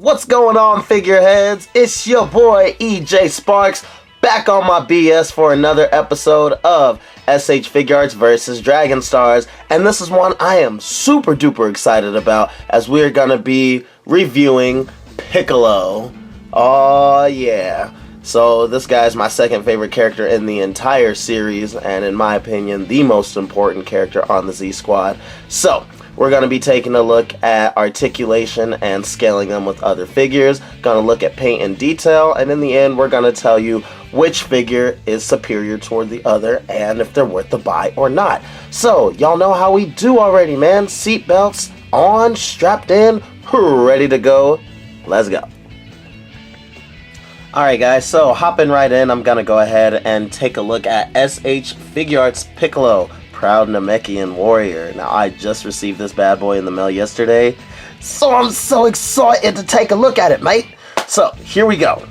What's going on, figureheads? It's your boy EJ Sparks, back on my BS for another episode of SH Figuarts vs. Dragon Stars, and this is one I am super duper excited about, as we're gonna be reviewing Piccolo. Oh yeah. So this guy's my second favorite character in the entire series, and in my opinion, the most important character on the Z Squad. So we're going to be taking a look at articulation and scaling them with other figures. Going to look at paint and detail, and in the end, we're going to tell you which figure is superior toward the other and if they're worth the buy or not. So, y'all know how we do already, man. Seatbelts on, strapped in, ready to go. Let's go. Alright guys, so hopping right in, I'm going to go ahead and take a look at SH Figuarts Piccolo, Proud Namekian Warrior. Now, I just received this bad boy in the mail yesterday, so I'm so excited to take a look at it, mate. So, here we go.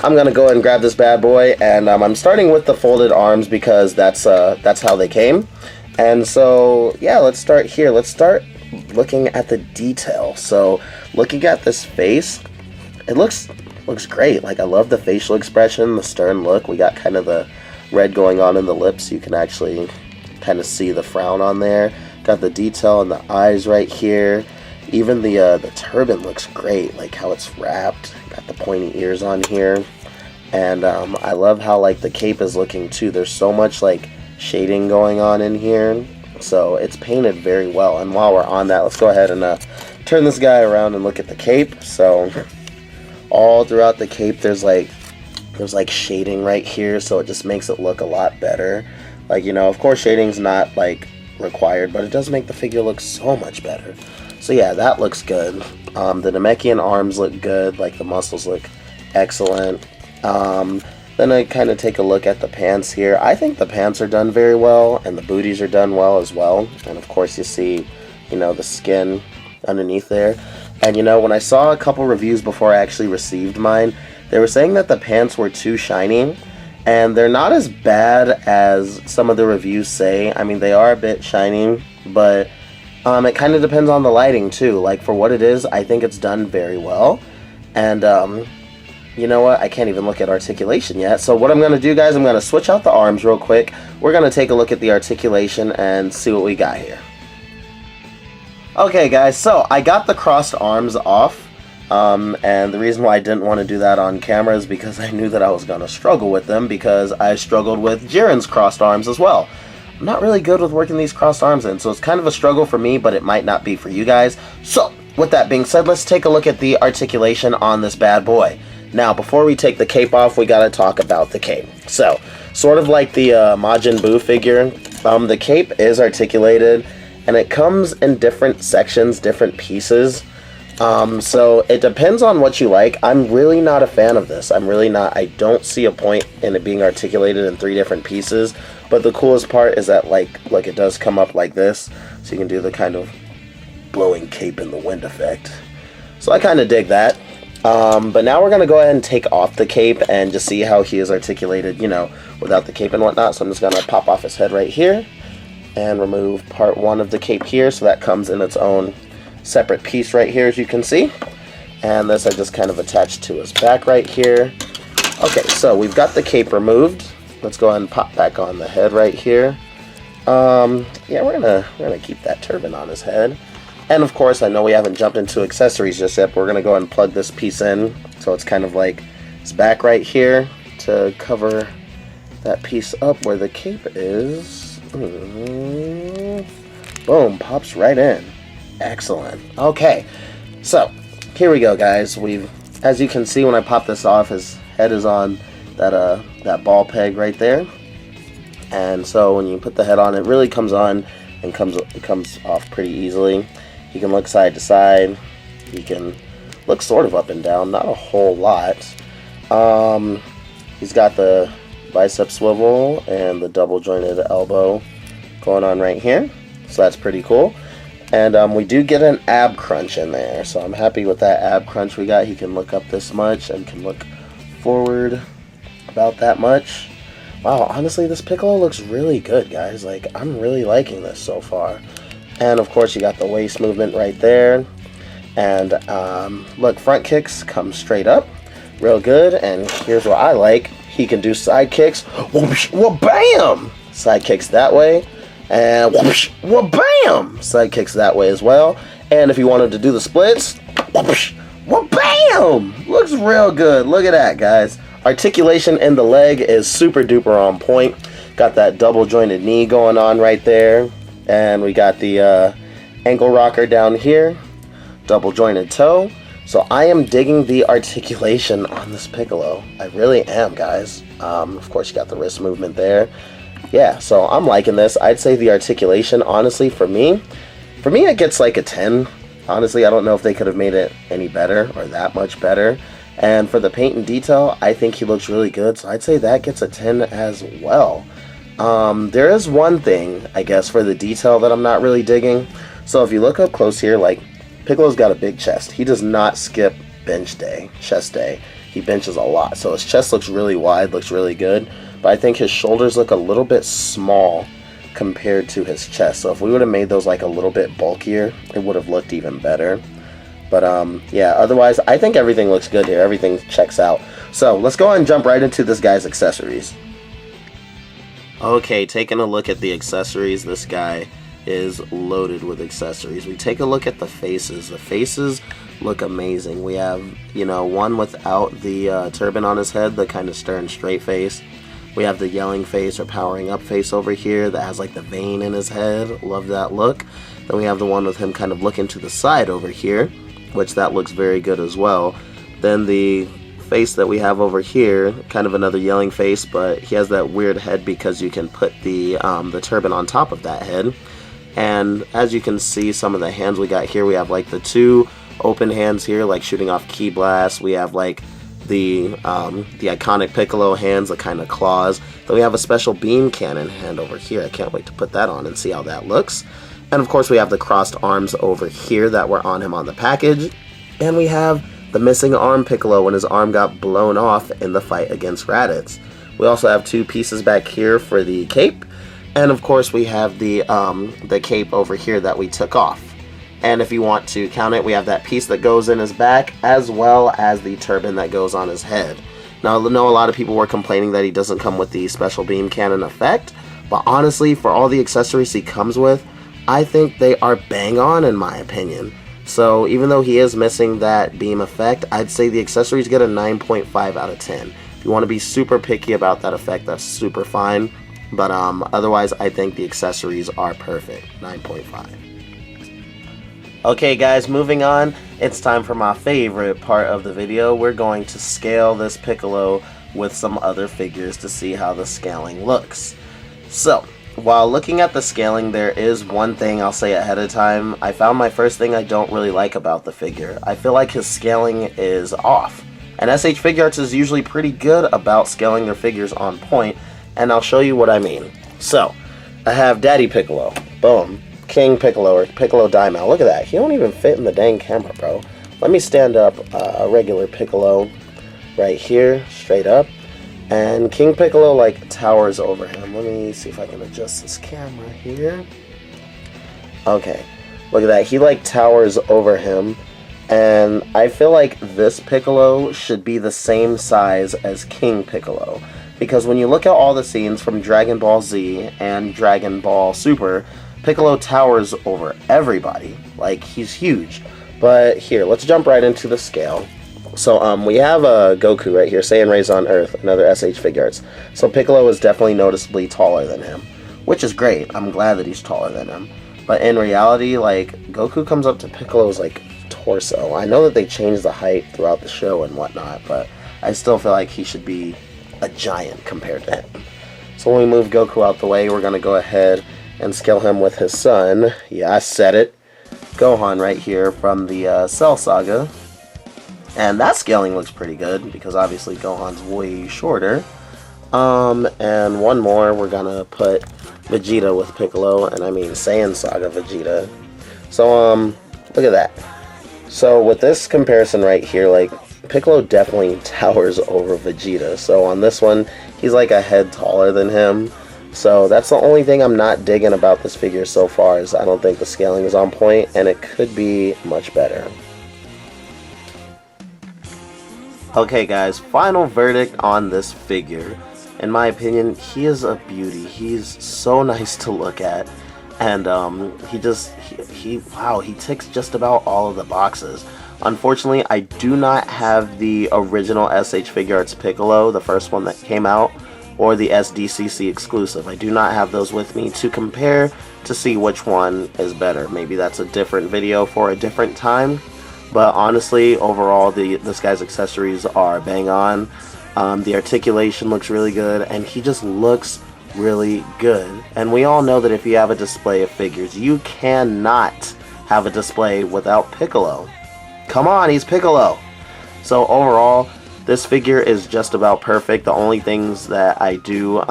I'm going to go ahead and grab this bad boy, and I'm starting with the folded arms because that's how they came. And so, yeah, let's start here. Let's start looking at the detail. So, looking at this face, it looks great. Like, I love the facial expression, the stern look. We got kind of the red going on in the lips. You can actually kind of see the frown on there. Got the detail in the eyes right here. Even the turban looks great, like how it's wrapped. Got the pointy ears on here. And I love how like the cape is looking too. There's so much like shading going on in here. So it's painted very well. And while we're on that, let's go ahead and turn this guy around and look at the cape. So all throughout the cape there's like shading right here, so it just makes it look a lot better. Like, you know, of course shading's not like required, but it does make the figure look so much better. So yeah, that looks good. The Namekian arms look good, like the muscles look excellent. Then I kind of take a look at the pants here. I think the pants are done very well, and the booties are done well as well. And of course you see, you know, the skin underneath there. And you know, when I saw a couple reviews before I actually received mine, they were saying that the pants were too shiny. And they're not as bad as some of the reviews say. I mean, they are a bit shiny, but it kind of depends on the lighting too. Like, for what it is, I think it's done very well. And you know what? I can't even look at articulation yet. So what I'm going to do, guys, I'm going to switch out the arms real quick. We're going to take a look at the articulation and see what we got here. Okay, guys, so I got the crossed arms off. And the reason why I didn't want to do that on camera is because I knew that I was going to struggle with them, because I struggled with Jiren's crossed arms as well. I'm not really good with working these crossed arms in, so it's kind of a struggle for me, but it might not be for you guys. So, with that being said, let's take a look at the articulation on this bad boy. Now, before we take the cape off, we got to talk about the cape. So, sort of like the Majin Buu figure, the cape is articulated, and it comes in different sections, different pieces. So it depends on what you like. I'm really not a fan of this. I don't see a point in it being articulated in 3 different pieces. But the coolest part is that like it does come up like this. So you can do the kind of blowing cape in the wind effect. So I kind of dig that. But now we're going to go ahead and take off the cape and just see how he is articulated, you know, without the cape and whatnot. So I'm just going to pop off his head right here and remove part 1 of the cape here. So that comes in its own separate piece right here, as you can see. And this I just kind of attached to his back right here. Okay, so we've got the cape removed. Let's go ahead and pop back on the head right here. Yeah, we're gonna keep that turban on his head. And of course, I know we haven't jumped into accessories just yet, but we're gonna go ahead and plug this piece in. So it's kind of like his back right here to cover that piece up where the cape is. Boom, pops right in. Excellent. Okay, so here we go, guys. As you can see, when I pop this off, his head is on that ball peg right there. And so when you put the head on, it really comes on and it comes off pretty easily. He can look side to side. He can look sort of up and down, not a whole lot. He's got the bicep swivel and the double jointed elbow going on right here, so that's pretty cool. And we do get an ab crunch in there, so I'm happy with that ab crunch we got. He can look up this much and can look forward about that much. Wow, honestly, this Piccolo looks really good, guys. Like, I'm really liking this so far. And of course, you got the waist movement right there. And look, front kicks come straight up, real good. And here's what I like: he can do side kicks. Whoosh, bam! Side kicks that way, and whoosh, bam! Side kicks that way as well. And if you wanted to do the splits, whoosh, bam! Looks real good. Look at that, guys. Articulation in the leg is super duper on point. Got that double jointed knee going on right there. And we got the ankle rocker down here. Double jointed toe. So I am digging the articulation on this Piccolo. I really am, guys. Of course, you got the wrist movement there. Yeah, so I'm liking this. I'd say the articulation, honestly, for me, it gets like a 10. Honestly, I don't know if they could have made it any better or that much better. And for the paint and detail, I think he looks really good. So I'd say that gets a 10 as well. There is one thing, I guess, for the detail that I'm not really digging. So if you look up close here, like, Piccolo's got a big chest. He does not skip bench day, chest day. He benches a lot. So his chest looks really wide, looks really good. But I think his shoulders look a little bit small compared to his chest. So if we would have made those like a little bit bulkier, it would have looked even better. But yeah, otherwise, I think everything looks good here. Everything checks out. So let's go ahead and jump right into this guy's accessories. Okay, taking a look at the accessories, this guy is loaded with accessories. We take a look at the faces. The faces look amazing. We have, you know, one without the turban on his head, the kind of stern straight face. We have the yelling face or powering up face over here that has like the vein in his head. Love that look. Then we have the one with him kind of looking to the side over here, which that looks very good as well. Then the face that we have over here, kind of another yelling face, but he has that weird head because you can put the turban on top of that head. And as you can see, some of the hands we got here, we have like the two open hands here, like shooting off ki blasts. We have like the iconic Piccolo hands, the kind of claws. Then we have a special beam cannon hand over here. I can't wait to put that on and see how that looks. And of course we have the crossed arms over here that were on him on the package. And we have the missing arm Piccolo when his arm got blown off in the fight against Raditz. We also have two pieces back here for the cape. And of course we have the cape over here that we took off. And if you want to count it, we have that piece that goes in his back as well as the turban that goes on his head. Now I know a lot of people were complaining that he doesn't come with the special beam cannon effect, but honestly, for all the accessories he comes with, I think they are bang on in my opinion. So even though he is missing that beam effect, I'd say the accessories get a 9.5 out of 10. If you want to be super picky about that effect, that's super fine. But otherwise, I think the accessories are perfect. 9.5. Okay guys, moving on, it's time for my favorite part of the video. We're going to scale this Piccolo with some other figures to see how the scaling looks. So, while looking at the scaling, there is one thing I'll say ahead of time. I found my first thing I don't really like about the figure. I feel like his scaling is off. And SH Figuarts is usually pretty good about scaling their figures on point, and I'll show you what I mean. So, I have Daddy Piccolo. Boom. King Piccolo or Piccolo Daimao. Look at that. He don't even fit in the dang camera, bro. Let me stand up a regular Piccolo right here, straight up. And King Piccolo, like, towers over him. Let me see if I can adjust this camera here. Okay. Look at that. He, like, towers over him. And I feel like this Piccolo should be the same size as King Piccolo. Because when you look at all the scenes from Dragon Ball Z and Dragon Ball Super, Piccolo towers over everybody. Like, he's huge. But here, let's jump right into the scale. So, we have Goku right here, Saiyan Raised on Earth, another SH Figuarts. So Piccolo is definitely noticeably taller than him, which is great. I'm glad that he's taller than him. But in reality, like, Goku comes up to Piccolo's, like, torso. I know that they changed the height throughout the show and whatnot, but I still feel like he should be a giant compared to him. So when we move Goku out the way, we're going to go ahead and scale him with his son. Yeah, I said it. Gohan right here from the Cell Saga. And that scaling looks pretty good because obviously Gohan's way shorter. And one more, we're gonna put Vegeta with Piccolo, and I mean Saiyan Saga Vegeta. So look at that. So with this comparison right here, like, Piccolo definitely towers over Vegeta. So on this one, he's like a head taller than him. So that's the only thing I'm not digging about this figure so far, is I don't think the scaling is on point, and it could be much better. Okay guys, final verdict on this figure. In my opinion, he is a beauty. He's so nice to look at. And wow, he ticks just about all of the boxes. Unfortunately, I do not have the original SH Figuarts Piccolo, the first one that came out, or the SDCC exclusive. I do not have those with me to compare to see which one is better. Maybe that's a different video for a different time. But honestly, overall, this guy's accessories are bang on. The articulation looks really good, and he just looks really good. And we all know that if you have a display of figures, you cannot have a display without Piccolo. Come on, he's Piccolo. So overall, this figure is just about perfect. The only things that I do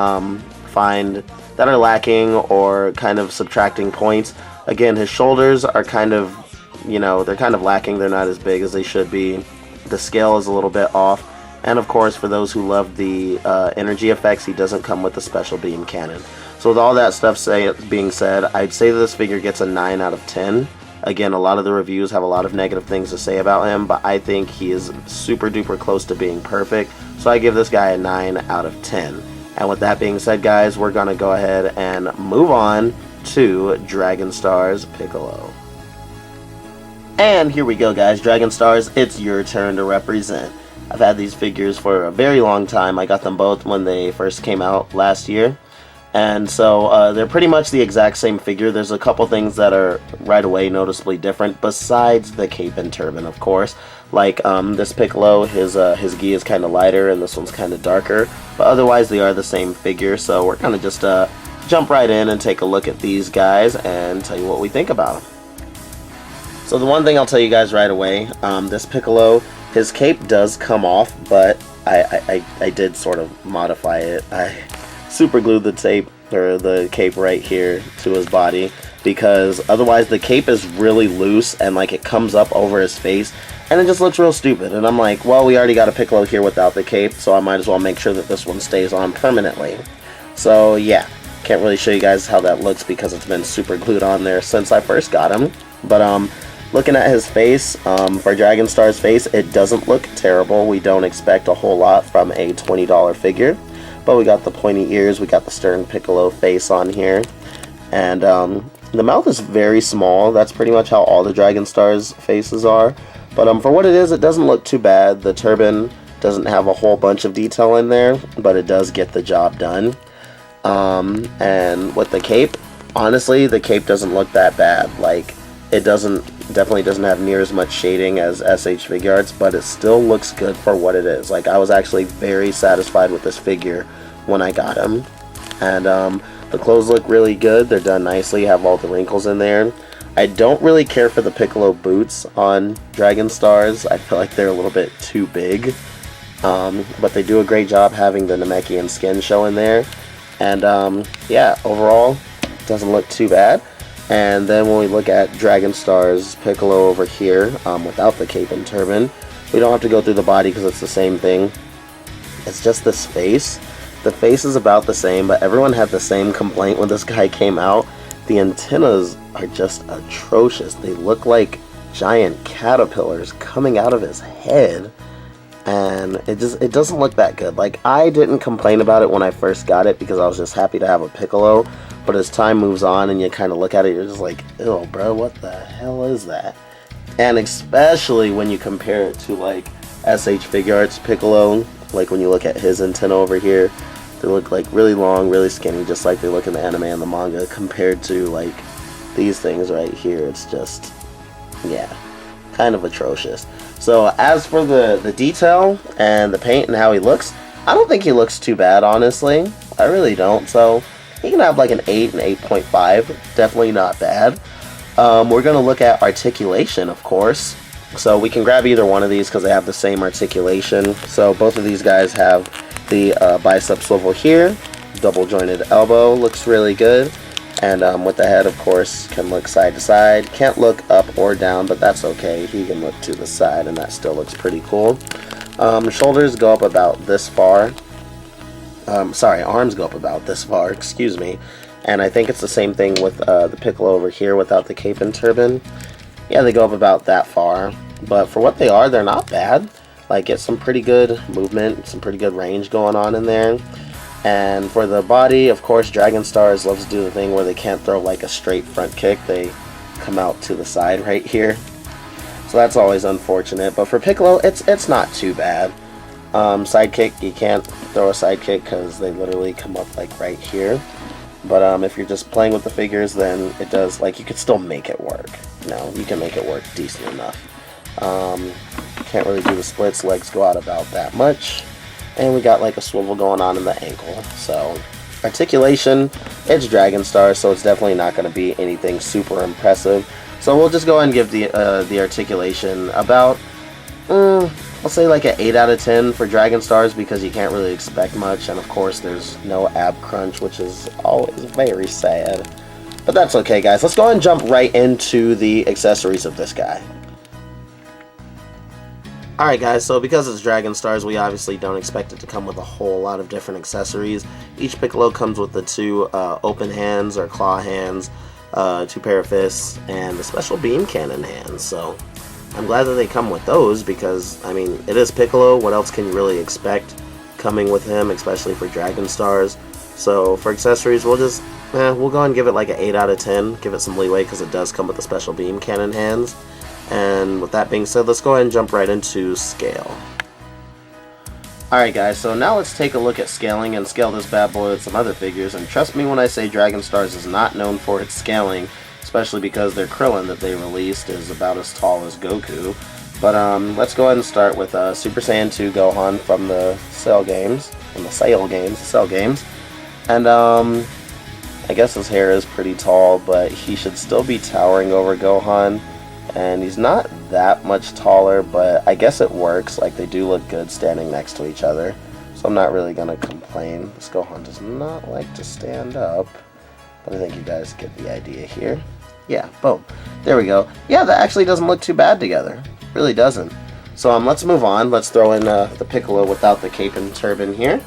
find that are lacking or kind of subtracting points, again, his shoulders are kind of, you know, they're kind of lacking. They're not as big as they should be. The scale is a little bit off. And of course, for those who love the energy effects, he doesn't come with the special beam cannon. So with all that stuff being said, I'd say that this figure gets a 9 out of 10. Again, a lot of the reviews have a lot of negative things to say about him, but I think he is super duper close to being perfect. So I give this guy a 9 out of 10. And with that being said, guys, we're going to go ahead and move on to DRagon Stars Piccolo. And here we go, guys. DRagon Stars, it's your turn to represent. I've had these figures for a very long time. I got them both when they first came out last year. And so they're pretty much the exact same figure. There's a couple things that are right away noticeably different, besides the cape and turban, of course. Like this Piccolo, his gi is kind of lighter, and this one's kind of darker. But otherwise, they are the same figure. So we're gonna just jump right in and take a look at these guys and tell you what we think about them. So the one thing I'll tell you guys right away, this Piccolo, his cape does come off, but I did sort of modify it. I super glued the tape or the cape right here to his body, because otherwise the cape is really loose and like it comes up over his face and it just looks real stupid. And I'm like, well, we already got a Piccolo here without the cape, so I might as well make sure that this one stays on permanently. So yeah, can't really show you guys how that looks because it's been super glued on there since I first got him. But looking at his face, for DRagon Star's face, it doesn't look terrible. We don't expect a whole lot from a $20 figure. But we got the pointy ears, we got the stern Piccolo face on here. And the mouth is very small. That's pretty much how all the DRagon Stars faces are. But for what it is, it doesn't look too bad. The turban doesn't have a whole bunch of detail in there, but it does get the job done. And with the cape, honestly, the cape doesn't look that bad. Like, it definitely doesn't have near as much shading as SH Figuarts, but it still looks good for what it is. Like, I was actually very satisfied with this figure when I got him. And the clothes look really good. They're done nicely, have all the wrinkles in there. I don't really care for the Piccolo boots on DRagon Stars. I feel like they're a little bit too big. But they do a great job having the Namekian skin show in there. And yeah, overall, it doesn't look too bad. And then when we look at DRagon Stars Piccolo over here, without the cape and turban, we don't have to go through the body because it's the same thing. It's just this face. The face is about the same, but everyone had the same complaint when this guy came out. The antennas are just atrocious. They look like giant caterpillars coming out of his head. And it doesn't look that good. Like, I didn't complain about it when I first got it because I was just happy to have a Piccolo. But as time moves on and you kind of look at it, you're just like, ew, bro, what the hell is that? And especially when you compare it to, like, SH Figuarts Piccolo, like when you look at his antenna over here, they look like really long, really skinny, just like they look in the anime and the manga, compared to, like, these things right here. It's just, yeah, kind of atrocious. So as for the detail and the paint and how he looks, I don't think he looks too bad, honestly. I really don't. So he can have like an 8 and 8.5. Definitely not bad. We're going to look at articulation, of course. So we can grab either one of these because they have the same articulation. So both of these guys have the bicep swivel here. Double jointed elbow. Looks really good. And with the head, of course, can look side to side. Can't look up or down, but that's okay. He can look to the side, and that still looks pretty cool. Shoulders go up about this far. Sorry, arms go up about this far, excuse me. And I think it's the same thing with the Piccolo over here without the cape and turban. Yeah, they go up about that far. But for what they are, they're not bad. like get some pretty good movement, some pretty good range going on in there. And for the body, of course, Dragon Stars loves to do the thing where they can't throw like a straight front kick. They come out to the side right here. So that's always unfortunate. But for Piccolo, it's not too bad. Sidekick, you can't throw a sidekick because they literally come up like right here. But if you're just playing with the figures, then it does, like, you could still make it work. You can make it work decent enough. Can't really do the splits, legs go out about that much. And we got like a swivel going on in the ankle. So articulation, it's Dragon Stars, so it's definitely not going to be anything super impressive. So we'll just go ahead and give the articulation about, I'll say like an 8 out of 10 for Dragon Stars, because you can't really expect much. And of course there's no ab crunch, which is always very sad. But that's okay, guys. Let's go ahead and jump right into the accessories of this guy. Alright guys, so because it's Dragon Stars, we obviously don't expect it to come with a whole lot of different accessories. Each Piccolo comes with the 2 open hands or claw hands, 2 pair of fists, and the special beam cannon hands. So I'm glad that they come with those, because I mean, it is Piccolo. What else can you really expect coming with him, especially for Dragon Stars? So for accessories, we'll go ahead and give it like an 8 out of 10. Give it some leeway because it does come with the special beam cannon hands. And with that being said, let's go ahead and jump right into scale. Alright guys, so now let's take a look at scaling and scale this bad boy with some other figures. And trust me when I say Dragon Stars is not known for its scaling, especially because their Krillin that they released is about as tall as Goku. But let's go ahead and start with Super Saiyan 2 Gohan from the Cell games. And I guess his hair is pretty tall, but he should still be towering over Gohan. And he's not that much taller, but I guess it works. Like, they do look good standing next to each other, so I'm not really gonna complain. This Gohan does not like to stand up, but I think you guys get the idea here. Yeah, boom. There we go. Yeah, that actually doesn't look too bad together. Really doesn't. So let's move on. Let's throw in the Piccolo without the cape and turban here.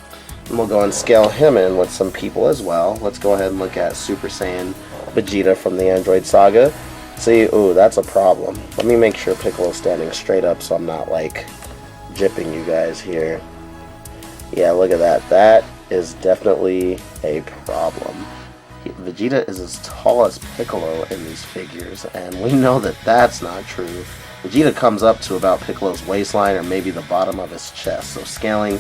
And we'll go and scale him in with some people as well. Let's go ahead and look at Super Saiyan Vegeta from the Android Saga. See, ooh, that's a problem. Let me make sure Piccolo's standing straight up so I'm not, like, jipping you guys here. Yeah, look at that. That is definitely a problem. Vegeta is as tall as Piccolo in these figures, and we know that that's not true. Vegeta comes up to about Piccolo's waistline or maybe the bottom of his chest, so scaling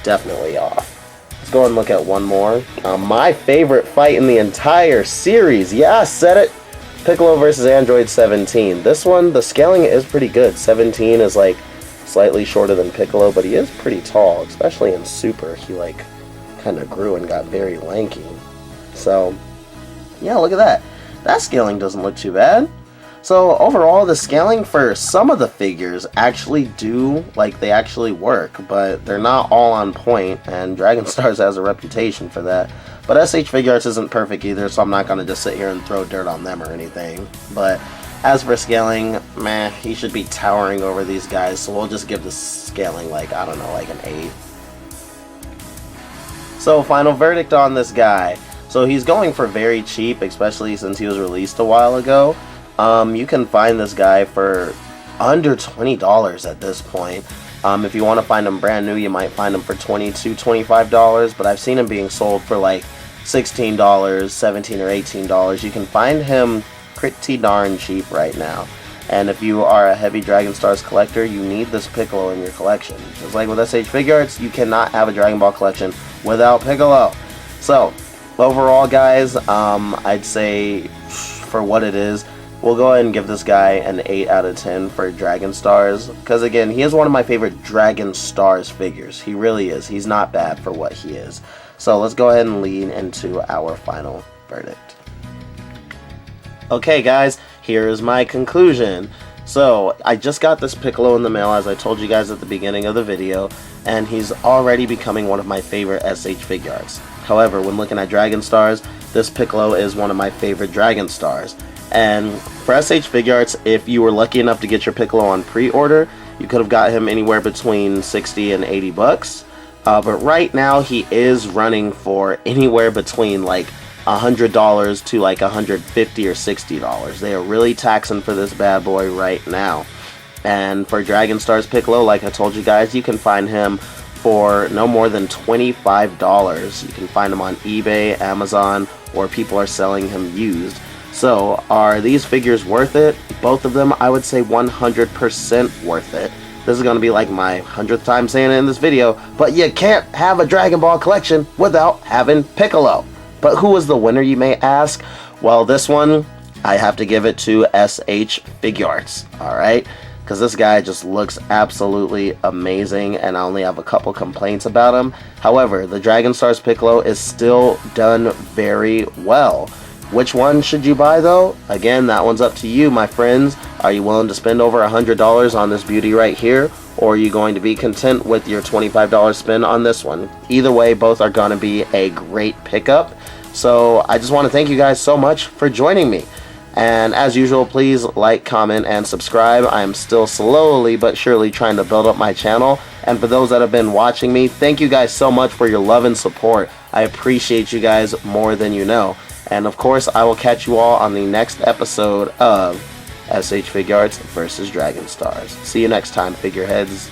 definitely off. Let's go and look at one more. My favorite fight in the entire series. Yeah, I said it. Piccolo versus Android 17. This one, the scaling is pretty good. 17 is like slightly shorter than Piccolo, but he is pretty tall, especially in Super. He like kind of grew and got very lanky. So yeah, look at that. That scaling doesn't look too bad. So overall, the scaling for some of the figures actually they actually work, but they're not all on point, and Dragon Stars has a reputation for that. But SH Figuarts isn't perfect either, so I'm not going to just sit here and throw dirt on them or anything. But as for scaling, meh, he should be towering over these guys, so we'll just give the scaling like, I don't know, like an 8. So final verdict on this guy. So he's going for very cheap, especially since he was released a while ago. You can find this guy for under $20 at this point. If you want to find him brand new, you might find him for $22, $25, but I've seen him being sold for like $16, $17 or $18. You can find him pretty darn cheap right now. And if you are a heavy Dragon Stars collector, you need this Piccolo in your collection. Just like with SH Figuarts, you cannot have a Dragon Ball collection without Piccolo. So overall, guys, I'd say for what it is, we'll go ahead and give this guy an 8 out of 10 for Dragon Stars. Because again, he is one of my favorite Dragon Stars figures. He really is. He's not bad for what he is. So let's go ahead and lean into our final verdict. Okay guys, here is my conclusion. So I just got this Piccolo in the mail, as I told you guys at the beginning of the video, and he's already becoming one of my favorite SH Figuarts. However, when looking at Dragon Stars, this Piccolo is one of my favorite Dragon Stars. And for SH Figuarts, if you were lucky enough to get your Piccolo on pre-order, you could have got him anywhere between 60 and 80 bucks. But right now he is running for anywhere between like $100 to like $150 or $60. They are really taxing for this bad boy right now. And for Dragon Stars Piccolo, like I told you guys, you can find him for no more than $25. You can find him on eBay, Amazon, or people are selling him used. So, are these figures worth it? Both of them, I would say 100% worth it. This is going to be like my 100th time saying it in this video, but you can't have a Dragon Ball collection without having Piccolo. But who was the winner, you may ask? Well, this one, I have to give it to SH Figuarts, alright? Because this guy just looks absolutely amazing, and I only have a couple complaints about him. However, the Dragon Stars Piccolo is still done very well. Which one should you buy though? Again, that one's up to you, my friends. Are you willing to spend over $100 on this beauty right here? Or are you going to be content with your $25 spend on this one? Either way, both are going to be a great pickup. So I just want to thank you guys so much for joining me. And as usual, please like, comment, and subscribe. I am still slowly but surely trying to build up my channel. And for those that have been watching me, thank you guys so much for your love and support. I appreciate you guys more than you know. And of course, I will catch you all on the next episode of SH Figuarts versus Dragon Stars. See you next time, figureheads.